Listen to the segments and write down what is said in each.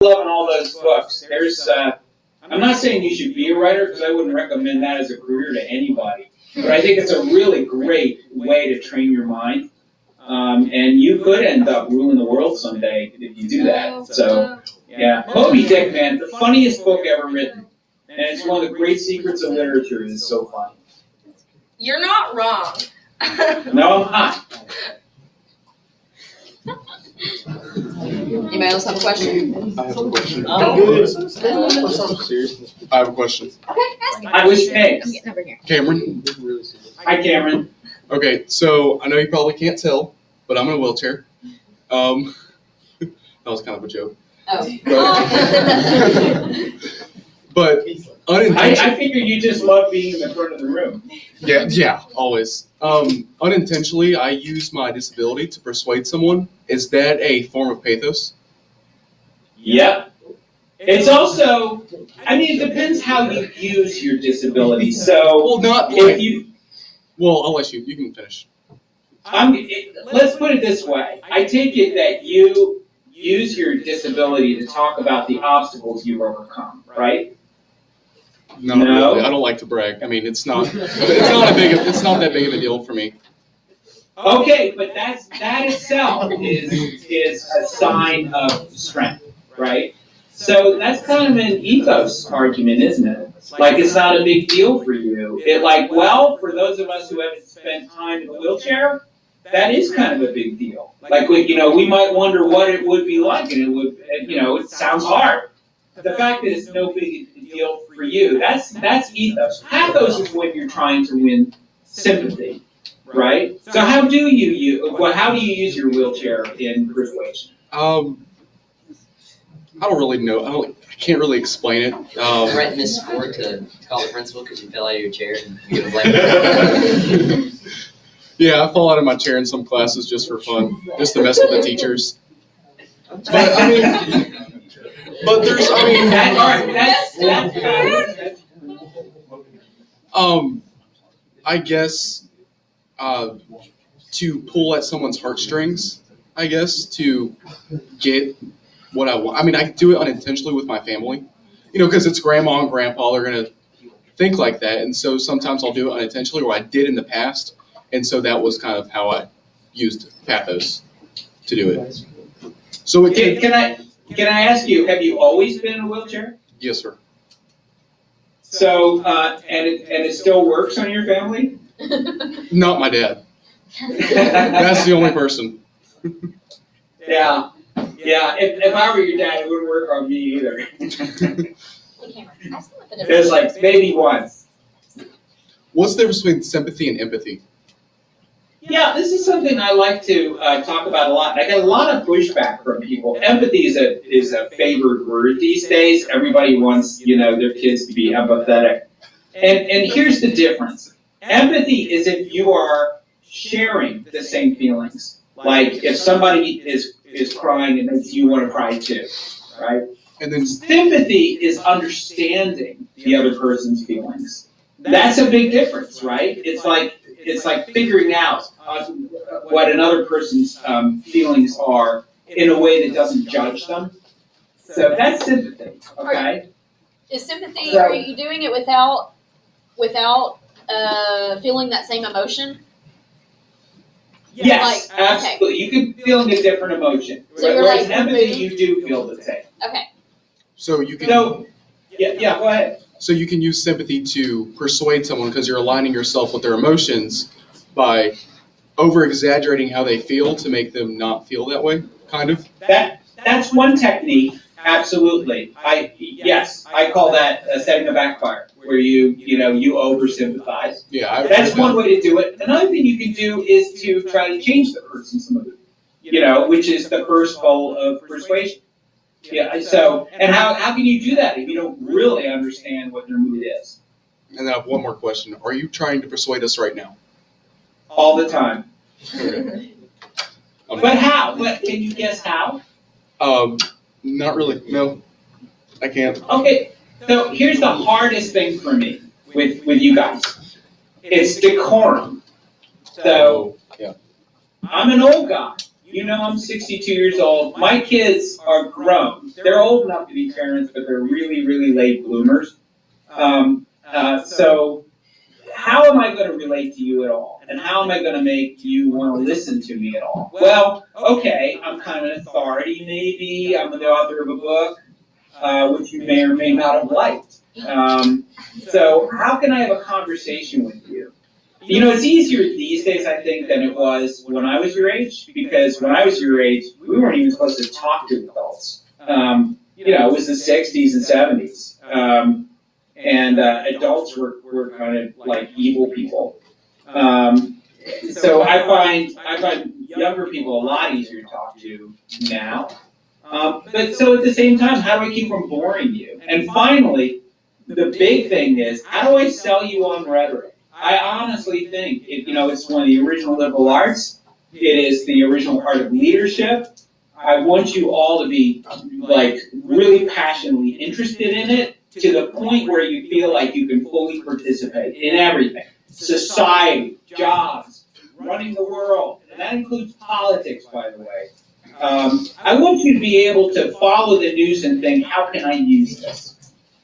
loving all those books. I'm not saying you should be a writer because I wouldn't recommend that as a career to anybody. But I think it's a really great way to train your mind. And you could end up ruling the world someday if you do that. So, yeah. Moby Dick, man, the funniest book ever written. And it's one of the great secrets of literature. It's so funny. You're not wrong. No, I'm not. Anybody else have a question? I have a question. Okay, I have a question. ask me. I wish thanks. I'm getting over here. Cameron? Hi, Cameron. Okay, so I know you probably can't tell, but I'm in a wheelchair. That was kind of a joke. Oh. But unintentionally, I figured you just love being in the front of the room. yeah, always. Unintentionally, I use my disability to persuade someone. Is that a form of pathos? Yep. It's also, it depends how you use your disability. So, Well, not if like. you, Well, I'll let you. You can finish. let's put it this way. I take it that you use your disability to talk about the obstacles you've overcome, right? Not No. really. I don't like to brag. I mean, it's not that big of a deal for me. Okay, but that itself is a sign of strength, right? So that's kind of an ethos argument, isn't it? Like it's not a big deal for you. For those of us who haven't spent time in a wheelchair, that is kind of a big deal. Like we might wonder what it would be like, and it sounds hard. The fact that it's no big deal for you, that's ethos. Pathos is when you're trying to win sympathy. Right? So how do you use your wheelchair in persuasion? I don't really know. I can't really explain it. Threaten Miss Ford to call the principal because you fell out of your chair and you give a blame. Yeah, I fall out of my chair in some classes just for fun, just to mess with the teachers. But I guess to pull at someone's heartstrings, I guess, to get what I want. I mean, I do it unintentionally with my family, because it's grandma and grandpa, they're going to think like that. And so sometimes I'll do it unintentionally, or I did in the past. And so that was kind of how I used pathos to do it. So Can I ask you, have you always been in a wheelchair? Yes, sir. So, and it still works on your family? Not my dad. That's the only person. Yeah. If I were your dad, it wouldn't work on me either. It's like maybe once. What's the difference between sympathy and empathy? Yeah, this is something I like to talk about a lot. I get a lot of pushback from people. Empathy is a favored word these days. Everybody wants, their kids to be empathetic. And here's the difference. Empathy is if you are sharing the same feelings. Like if somebody is crying, it makes you want to cry too, right? And then sympathy is understanding the other person's feelings. That's a big difference, right? It's like figuring out what another person's feelings are in a way that doesn't judge them. So that's sympathy, okay? Is sympathy, are you doing it without feeling that same emotion? Yes, Like, absolutely. You can feel a different emotion. So you're Whereas like, empathy, you do feel the same. Okay. so you can Yeah, go ahead. So you can use sympathy to persuade someone because you're aligning yourself with their emotions by over-exaggerating how they feel to make them not feel that way, kind of. That's one technique. Absolutely. I call that setting a backfire, where you over sympathize. Yeah, That's one way to do it. Another thing you can do is to try to change the person's mood, which is the first goal of persuasion. Yeah. So, and how can you do that if you don't really understand what their mood is? And then I have one more question. Are you trying to persuade us right now? All the time. Okay. But how? But can you guess how? Not really. No, I can't. Okay. So here's the hardest thing for me with you guys. It's decorum. So Yeah. I'm an old guy. You know, I'm 62 years old. My kids are grown. They're old enough to be parents, but they're really, really late bloomers. So how am I going to relate to you at all? And how am I going to make you want to listen to me at all? Well, okay, I'm kind of an authority, maybe. I'm the author of a book, which you may or may not have liked. So how can I have a conversation with you? You know, it's easier these days, I think, than it was when I was your age, because when I was your age, we weren't even supposed to talk to adults. You know, it was the 60s and 70s. And adults were kind of like evil people. So I find younger people a lot easier to talk to now. But so at the same time, how do I keep from boring you? And finally, the big thing is, how do I sell you on rhetoric? I honestly think it's one of the original liberal arts. It is the original art of leadership. I want you all to be like really passionately interested in it, to the point where you feel like you can fully participate in everything. Society, jobs, running the world, and that includes politics, by the way. I want you to be able to follow the news and think, how can I use this?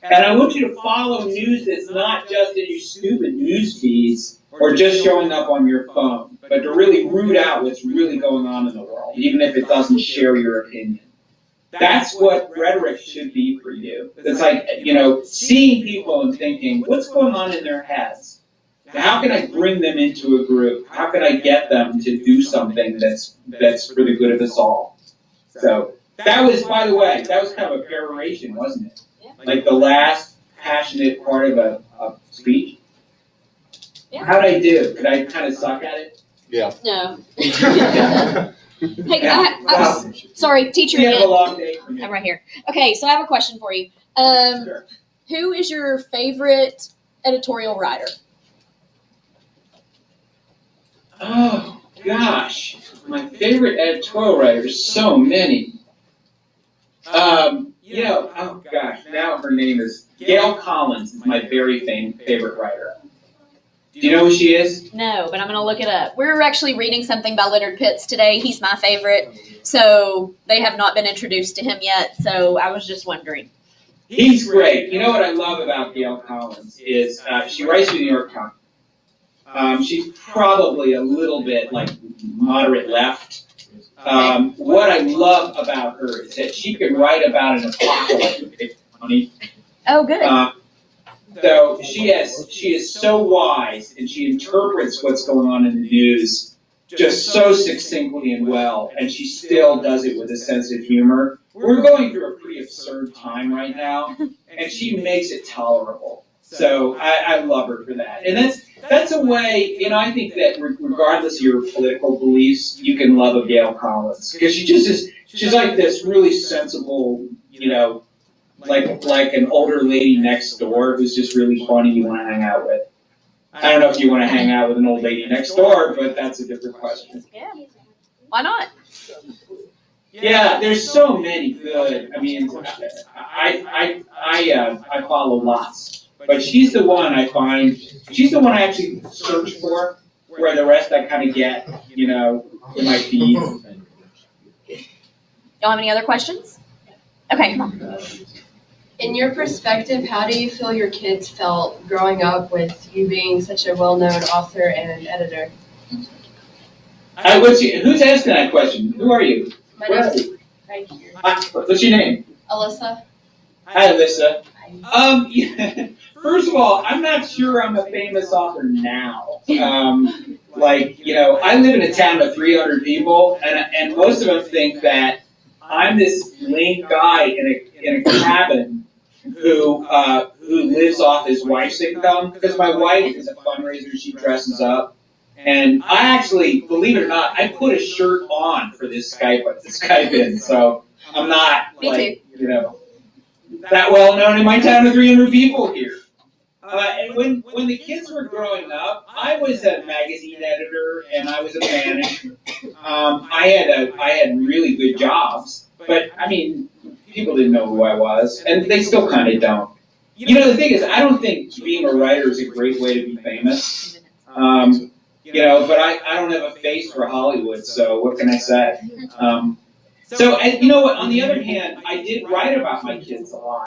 And I want you to follow news that's not just in your stupid news feeds or just showing up on your phone, but to really root out what's really going on in the world, even if it doesn't share your opinion. That's what rhetoric should be for you. It's like, seeing people and thinking, what's going on in their heads? How can I bring them into a group? How can I get them to do something that's for the good of us all? So that was, by the way, that was kind of a peroration, wasn't it? Like the last passionate part of a speech. Yeah. How'd I do? Could I kind of suck at it? Yeah. No. Yeah. Hey, sorry, teacher We have a again. long day for me. I'm right here. Okay, so I have a question for you. Sure. Who is your favorite editorial writer? Oh, gosh. My favorite editorial writers, so many. Oh gosh, now her name is Gail Collins, is my very favorite writer. Do you know who she is? No, but I'm going to look it up. We're actually reading something by Leonard Pitts today. He's my favorite. So they have not been introduced to him yet. So I was just wondering. He's great. You know what I love about Gail Collins is she writes for the New York Times. She's probably a little bit like moderate left. What I love about her is that she can write about an apocalypse with money. Oh, good. So she is so wise, and she interprets what's going on in the news just so succinctly and well, and she still does it with a sense of humor. We're going through a pretty absurd time right now, and she makes it tolerable. So I love her for that. And that's a way, I think that regardless of your political beliefs, you can love a Gail Collins. Because she's like this really sensible, like an older lady next door who's just really funny you want to hang out with. I don't know if you want to hang out with an old lady next door, but that's a different question. Yeah. Why not? Yeah, there's so many good. I mean, I follow lots, but she's the one I find. She's the one I actually search for, where the rest I kind of get, in my feed. Y'all have any other questions? Okay. In your perspective, how do you feel your kids felt growing up with you being such a well-known author and an editor? Who's asking that question? Who are you? My Where name are is you? right here. What's your name? Alyssa. Hi, Alyssa. First of all, I'm not sure I'm a famous author now. I live in a town of 300 people, and most of them think that I'm this lame guy in a cabin who lives off his wife's income, because my wife is a fundraiser, she dresses up. And I actually, believe it or not, I put a shirt on for this Skype in, so I'm not that well known in my town of 300 people here. And when the kids were growing up, I was a magazine editor and I was a manager. I had really good jobs, but I mean, people didn't know who I was, and they still kind of don't. The thing is, I don't think being a writer is a great way to be famous. you know, but I don't have a face for Hollywood, so what can I say? So, and you know what, on the other hand, I did write about my kids a lot.